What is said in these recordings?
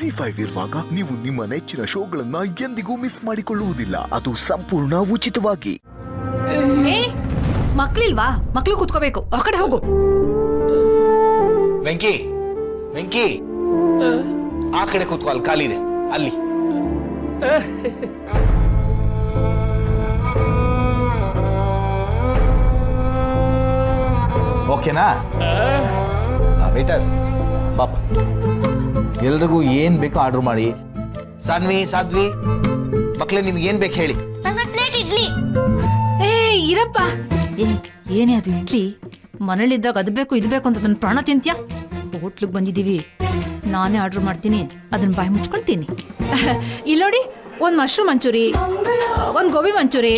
ZEE5 ಇರುವಾಗ ನೀವು ನಿಮ್ಮ ನೆಚ್ಚಿನ ಶೋಗಳನ್ನ ಎಂದಿಗೂ ಮಿಸ್ ಮಾಡಿಕೊಳ್ಳುವುದಿಲ್ಲ. ಅದು ಸಂಪೂರ್ಣ ಉಚಿತವಾಗಿ. ಮಕ್ಳಿಲ್ವಾ? ಮಕ್ಳು ಕೂತ್ಕೋಬೇಕು. ಆ ಕಡೆ ಹೋಗು. ವೆಂಕಿ ವೆಂಕಿ ಆ ಕಡೆ ಕೂತ್ಕೋ, ಅಲ್ಲಿ ಖಾಲಿ ಇದೆ ಅಲ್ಲಿ. ಓಕೆನಾ ವೇಟರ್ ಬಾಪ, ಎಲ್ರಿಗೂ ಏನ್ ಬೇಕೋ ಆರ್ಡರ್ ಮಾಡಿ. ಸಾಧ್ವಿ ಮಕ್ಳೇ ನಿಮ್ಗೆ ಏನ್ ಬೇಕು ಹೇಳಿ. ಇರಪ್ಪ. ಏನೇ ಅದು ಇಡ್ಲಿ? ಮನೇಲಿದ್ದಾಗ ಅದು ಬೇಕು ಇದು ಬೇಕು ಅಂತ ನನ್ನ ಪ್ರಾಣ ತಿಂತ್ಯಾ? ಹೋಟ್ಲಿಗೆ ಬಂದಿದ್ದೀವಿ, ನಾನೇ ಆರ್ಡರ್ ಮಾಡ್ತೀನಿ, ಅದನ್ನ ಬಾಯಿ ಮುಚ್ಕೊಂತೀನಿ. ಇಲ್ಲಿ ನೋಡಿ, ಒಂದ್ ಮಶ್ರೂಮ್ ಮಂಚೂರಿ, ಒಂದ್ ಗೋಬಿ ಮಂಚೂರಿ,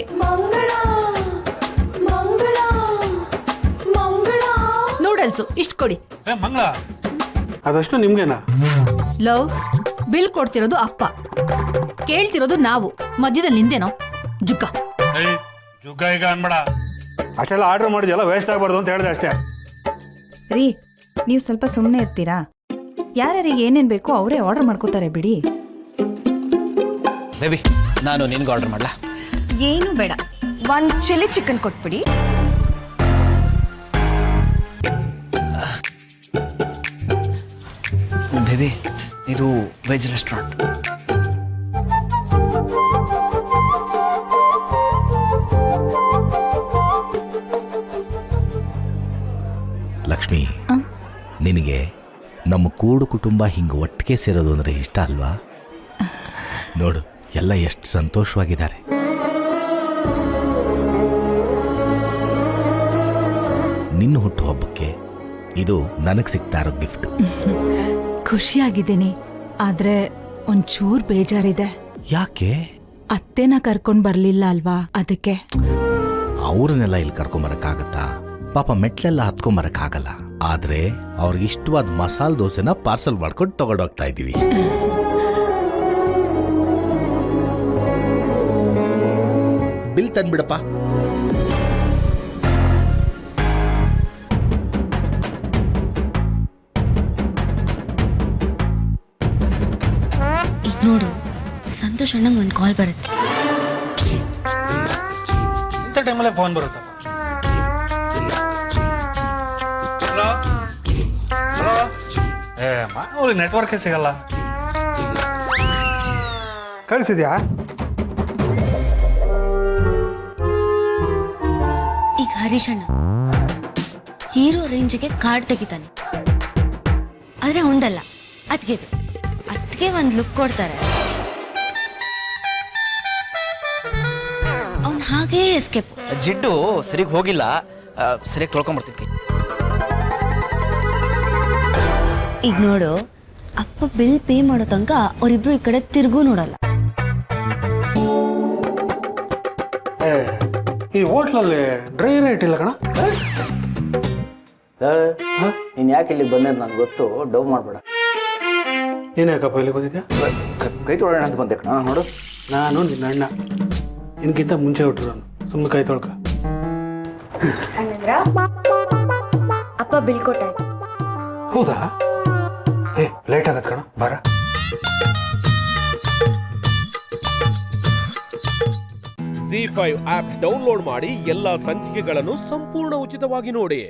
ನೂಡಲ್ಸು, ಇಷ್ಟು ಕೊಡಿ. ಅದಷ್ಟು ನಿಮ್ಗೆನಾ? ಲವ್ ಬಿಲ್ ಕೊಡ್ತಿರೋದು ಅಪ್ಪ, ಕೇಳ್ತಿರೋದು ನಾವು. ಮಧ್ಯದಲ್ಲಿ ನಿಂದೇನೋ ಜುಗ್ಗ. ಜುಗ್ಗ ಈಗ ಅನ್ಬೇಡ. ಅಷ್ಟೆಲ್ಲ ಆರ್ಡರ್ ಮಾಡಿದ್ಯಲ್ಲ, ವೇಸ್ಟ್ ಆಗಬಾರ್ದು ಅಂತ ಹೇಳಿದೆ ಅಷ್ಟೇ. ರೀ, ನೀವು ಸ್ವಲ್ಪ ಸುಮ್ಮನೆ ಇರ್ತೀರಾ? ಯಾರ್ಯಾರಿಗೆ ಏನೇನ್ ಬೇಕೋ ಅವರೇ ಆರ್ಡರ್ ಮಾಡ್ಕೋತಾರೆ ಬಿಡಿ. ಬೇಬಿ, ನಾನು ನಿನ್ಗೆ ಆರ್ಡರ್ ಮಾಡ್ಲಾ? ಏನು ಬೇಡ, ಒಂದ್ ಚಿಲ್ಲಿ ಚಿಕನ್ ಕೊಟ್ಬಿಡಿ. ಬೇಬಿ, ಇದು ವೆಜ್ ರೆಸ್ಟೋರೆಂಟ್. ಲಕ್ಷ್ಮಿ, ನಿನಗೆ ನಮ್ಮ ಕೂಡು ಕುಟುಂಬ ಹಿಂಗೆ ಒಟ್ಟಿಗೆ ಸೇರೋದು ಅಂದರೆ ಇಷ್ಟ ಅಲ್ವಾ? ನೋಡು, ಎಲ್ಲ ಎಷ್ಟು ಸಂತೋಷವಾಗಿದ್ದಾರೆ. ನಿನ್ನ ಹುಟ್ಟು ಹಬ್ಬಕ್ಕೆ ಇದು ನನಗೆ ಸಿಗ್ತಾ ಇರೋ ಗಿಫ್ಟ್. ಖುಷಿಯಾಗಿದ್ದೀನಿ, ಆದ್ರೆ ಒಂಚೂರ್ ಬೇಜಾರಿದೆ. ಯಾಕೆ? ಅತ್ತೆನ ಕರ್ಕೊಂಡ್ ಬರ್ಲಿಲ್ಲ ಅಲ್ವಾ, ಅದಕ್ಕೆ. ಅವ್ರನ್ನೆಲ್ಲ ಇಲ್ಲಿ ಕರ್ಕೊಂಬರಕ್ಕಾಗತ್ತಾ? ಪಾಪ ಮೆಟ್ಲೆಲ್ಲ ಹತ್ಕೊಂಬರಕ್ಕಾಗಲ್ಲ. ಆದ್ರೆ ಅವ್ರಿಗೆ ಇಷ್ಟವಾದ ಮಸಾಲೆ ದೋಸೆನ ಪಾರ್ಸಲ್ ಮಾಡ್ಕೊಂಡು ತಗೊಂಡೋಗ್ತಾ ಇದ್ದೀವಿ. ಬಿಲ್ ತಂದ್ಬಿಡಪ್ಪ. ಈಗ ನೋಡು, ಸಂತೋಷ್ ಅಣ್ಣಂಗೆ ಒಂದು ಕಾಲ್ ಬರುತ್ತೆ. ಇಂಥ ಟೈಮಲ್ಲೇ ಫೋನ್ ಬರುತ್ತಪ್ಪ. Hello hello. ಮಾಮೂಲಿ ನೆಟ್ವರ್ಕೇ ಸಿಗಲ್ಲ. ಕಳಿಸಿದ್ಯಾ? ಈಗ ಹರೀಶ್ ಅಣ್ಣ ಹೀರೋ ರೇಂಜ್ಗೆ ಕಾರ್ಡ್ ತೆಗಿತಾನೆ, ಆದ್ರೆ ಹೊಂದಲ್ಲ. ಅದಕ್ಕೆ ಒಂದು ಲುಕ್ ಕೊಡ್ತಾರೆ, ಅವನ್ ಹಾಗೇ ಎಸ್ಕೇಪ್. ಜಿಡ್ಡು ಸರಿಗ್ ಹೋಗಿಲ್ಲ, ಸರಿಯಾಗಿ ತೊಳ್ಕೊಂಬರ್ತೀನಿ. ಈಗ ನೋಡು, ಅಪ್ಪ ಬಿಲ್ ಪೇ ಮಾಡೋ ತನಕ ಅವರಿಬ್ರು ಈ ಕಡೆ ತಿರ್ಗೂ ನೋಡಲ್ಲ. ಈ ಹೋಟ್ಲಲ್ಲಿ ಡ್ರೈ ರೇಟ್ ಇಲ್ಲ ಕಣ. ನೀನ್ ಯಾಕೆ ಇಲ್ಲಿ ಬಂದೆ ನನ್ಗೆ ಗೊತ್ತು, ಡವ್ ಮಾಡ್ಬೇಡ. ನೀನ್ ಯಾಕಪ್ಪ ಇಲ್ಲಿ ಬಂದಿದ್ಯಾ? ಕೈ ತೊಳೋಣ ಅಂತ ಬಂದೆ ಕಣ. ನೋಡು, ನಾನು ನಿನ್ನ ಅಣ್ಣ, ನಿನ್ಗಿಂತ ಮುಂಚೆ ಹುಟ್ಟರು. ಸುಮ್ಮನೆ ಕೈ ತೊಳ್ಕ. ಅಪ್ಪ ಬಿಲ್ ಕೊಟ್ಟಾಯ್ತು. ಹೌದಾ? ಲೇಟ್ ಆಗತ್ ಕಣ, ಬಾರ. ZEE5 ಆಪ್ ಡೌನ್ಲೋಡ್ ಮಾಡಿ ಎಲ್ಲಾ ಸಂಚಿಕೆಗಳನ್ನು ಸಂಪೂರ್ಣ ಉಚಿತವಾಗಿ ನೋಡಿ.